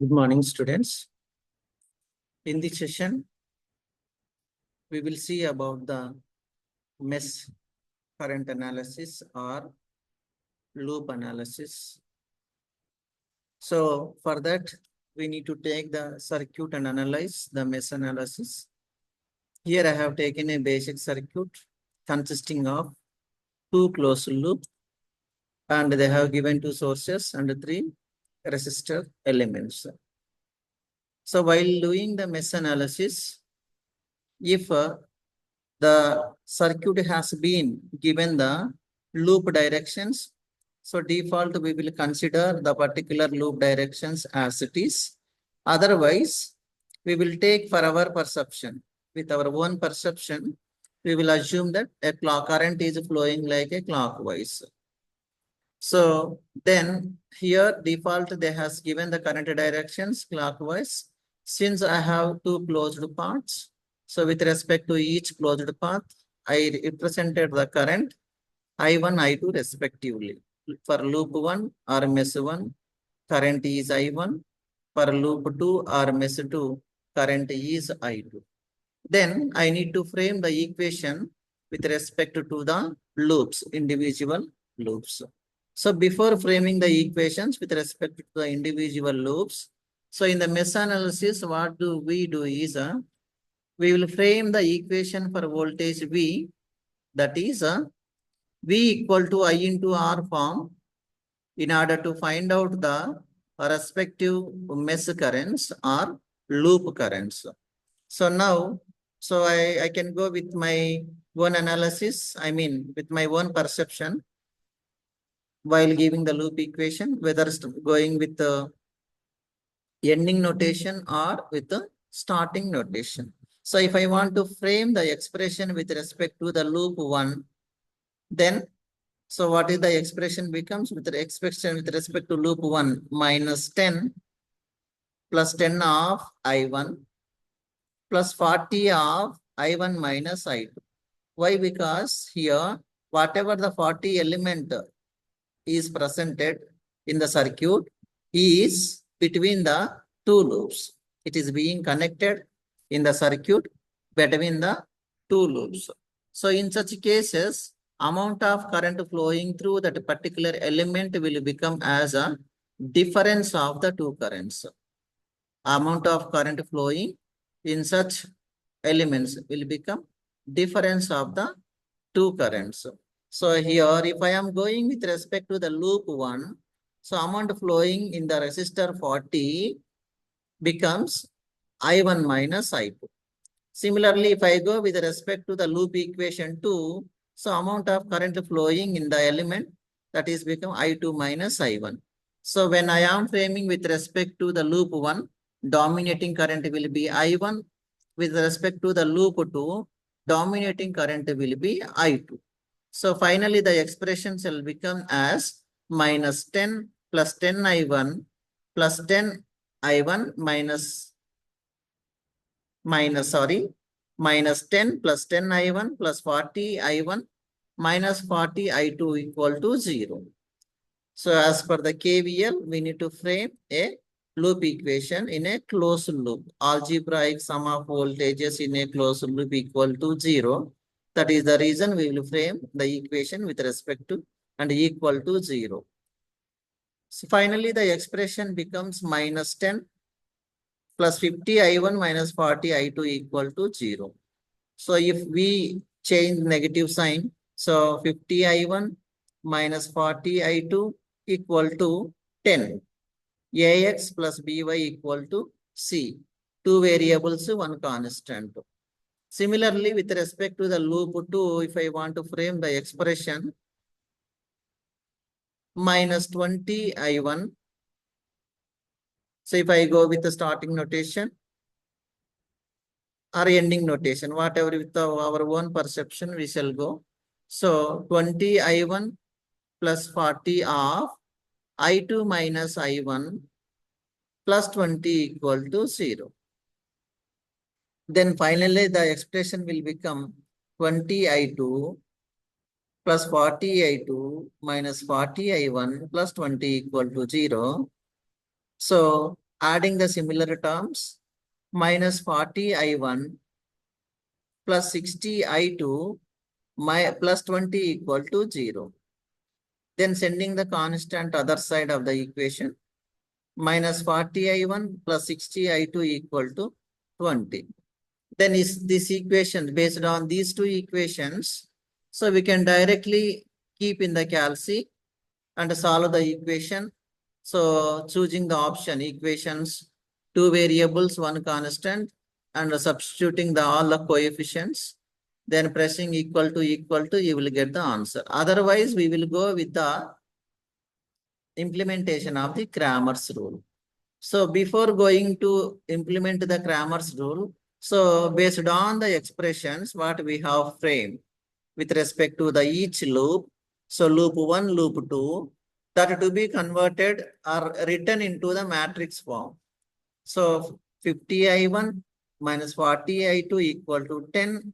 Good morning, students. In this session, we will see about the mesh current analysis or loop analysis. So for that, we need to take the circuit and analyze the mesh analysis. Here I have taken a basic circuit consisting of two closed loop, and they have given two sources and three resistor elements. So while doing the mesh analysis, if the circuit has been given the loop directions, so default we will consider the particular loop directions as it is. Otherwise, we will take for our perception. With our own perception, we will assume that a current is flowing like a clockwise. So then here default they has given the current directions clockwise. Since I have two closed paths, so with respect to each closed path, I represented the current I1, I2 respectively. For loop 1 or mesh 1, current is I1. For loop 2 or mesh 2, current is I2. Then I need to frame the equation with respect to the loops, individual loops. So before framing the equations with respect to the individual loops, so in the mesh analysis, what do we do is, we will frame the equation for voltage V, that is V equal to I into R form, in order to find out the respective mesh currents or loop currents. So now, so I can go with my own analysis, with my own perception while giving the loop equation, whether it's going with the ending notation or with the starting notation. So if I want to frame the expression with respect to the loop 1, then so what is the expression becomes with the expression with respect to loop 1 minus 10 plus 10 of I1 plus 40 of I1 minus I2. Why? Because here whatever the 40 element is presented in the circuit is between the two loops. It is being connected in the circuit between the two loops. So in such cases, amount of current flowing through that particular element will become as a difference of the two currents. Amount of current flowing in such elements will become difference of the two currents. So here, if I am going with respect to the loop 1, so amount flowing in the resistor 40 becomes I1 minus I2. Similarly, if I go with respect to the loop equation 2, so amount of current flowing in the element, that is become I2 minus I1. So when I am framing with respect to the loop 1, dominating current will be I1. With respect to the loop 2, dominating current will be I2. So finally, the expression shall become as minus 10 plus 10 I1 plus 10 I1 minus 10 plus 10 I1 plus 40 I1 minus 40 I2 equal to 0. So as per the KVL, we need to frame a loop equation in a closed loop. Algebraic sum of voltages in a closed loop equal to 0. That is the reason we will frame the equation with respect to and equal to 0. So finally, the expression becomes minus 10 plus 50 I1 minus 40 I2 equal to 0. So if we change negative sign, so 50 I1 minus 40 I2 equal to 10. AX plus BY equal to C. Two variables, one constant. Similarly, with respect to the loop 2, if I want to frame the expression, minus 20 I1. So if I go with the starting notation or ending notation, whatever with our own perception, we shall go. So 20 I1 plus 40 of I2 minus I1 plus 20 equal to 0. Then finally, the expression will become 20 I2 plus 40 I2 minus 40 I1 plus 20 equal to 0. So adding the similar terms, minus 40 I1 plus 60 I2 plus 20 equal to 0. Then sending the constant other side of the equation, minus 40 I1 plus 60 I2 equal to 20. Then is this equation based on these two equations. So we can directly keep in the calci and solve the equation. So choosing the option equations, two variables, one constant, and substituting all the coefficients, then pressing equal to, you will get the answer. Otherwise, we will go with the implementation of the Cramer's rule. So before going to implement the Cramer's rule, so based on the expressions what we have framed with respect to the each loop, so loop 1, loop 2, that to be converted or written into the matrix form. So 50 I1 minus 40 I2 equal to 10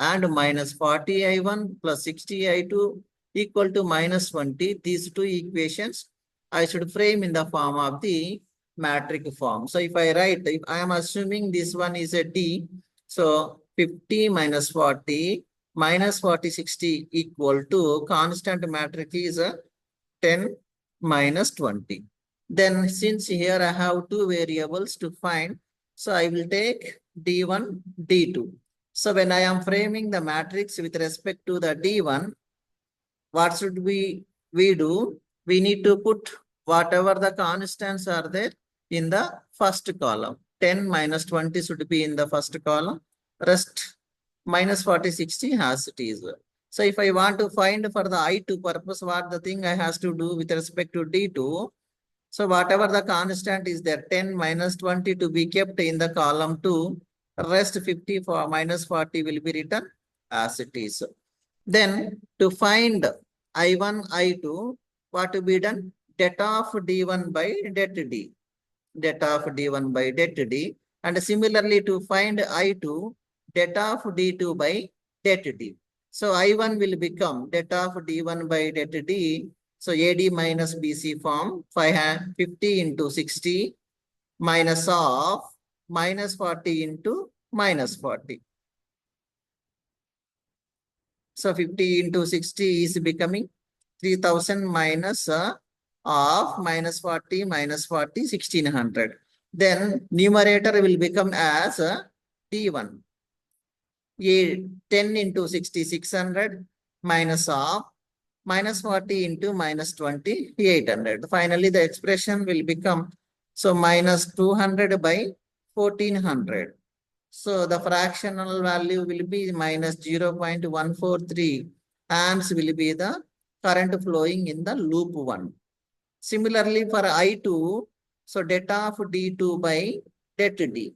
and minus 40 I1 plus 60 I2 equal to minus 20. These two equations I should frame in the form of the matrix form. So if I write, if I am assuming this one is a D, so 50 minus 40 minus 40 60 equal to constant matrix is a 10 minus 20. Then since here I have two variables to find, so I will take D1, D2. So when I am framing the matrix with respect to the D1, what should we do? We need to put whatever the constants are there in the first column. 10 minus 20 should be in the first column. Rest minus 40, 60 as it is. So if I want to find for the I2 purpose, what the thing I has to do with respect to D2, so whatever the constant is there, 10 minus 20 to be kept in the column 2, rest 50 for minus 40 will be written as it is. Then to find I1, I2, what to be done? Det of D1 by det D. Det of D1 by det D. And similarly to find I2, det of D2 by det D. So I1 will become det of D1 by det D. So AD minus BC form 50 into 60 minus of minus 40 into minus 40. So 50 into 60 is becoming 3000 minus of minus 40 minus 40, 1600. Then numerator will become as D1. 10 into 60, 600 minus of minus 40 into minus 20, 800. Finally, the expression will become, so minus 200 by 1400. So the fractional value will be minus 0.143 amps will be the current flowing in the loop 1. Similarly for I2, so det of D2 by det D.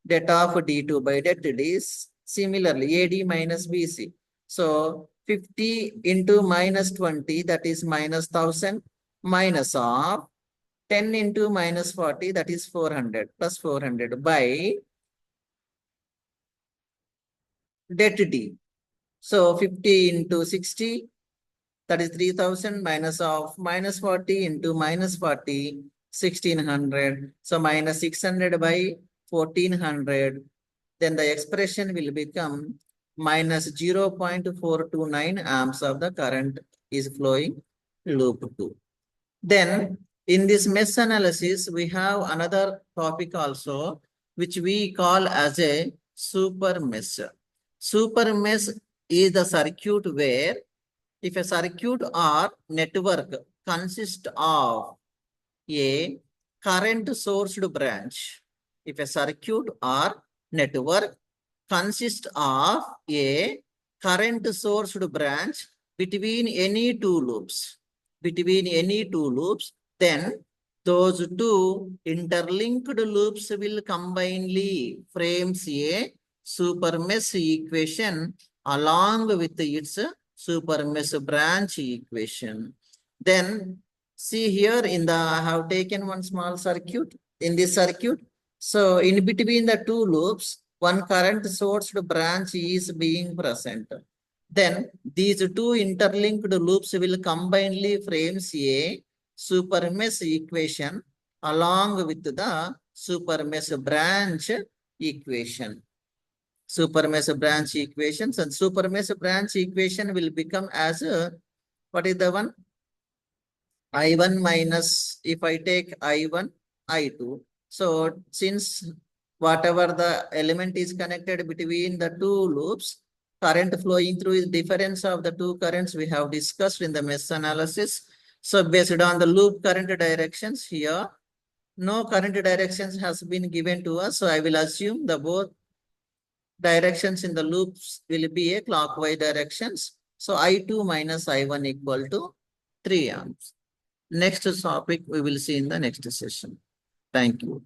Det of D2 by det D is similarly AD minus BC. So 50 into minus 20, that is minus 1000 minus of 10 into minus 40, that is 400 plus 400 by det D. So 50 into 60, that is 3000 minus of minus 40 into minus 40, 1600. So minus 600 by 1400. Then the expression will become minus 0.429 amps of the current is flowing loop 2. Then in this mesh analysis, we have another topic also, which we call as a super mesh. Super mesh is the circuit where if a circuit or network consists of a current sourced branch, if a circuit or network consists of a current sourced branch between any two loops, then those two interlinked loops will combinedly frames a super mesh equation along with its super mesh branch equation. Then see here in the, I have taken one small circuit in this circuit. So in between the two loops, one current sourced branch is being present. Then these two interlinked loops will combinedly frames a super mesh equation along with the super mesh branch equation. Super mesh branch equations, and super mesh branch equation will become as what is the one? I1 minus, if I take I1, I2. So since whatever the element is connected between the two loops, current flowing through is difference of the two currents we have discussed in the mesh analysis. So based on the loop current directions here, no current directions has been given to us. So I will assume the both directions in the loops will be a clockwise directions. So I2 minus I1 equal to 3 amps. Next topic we will see in the next session. Thank you.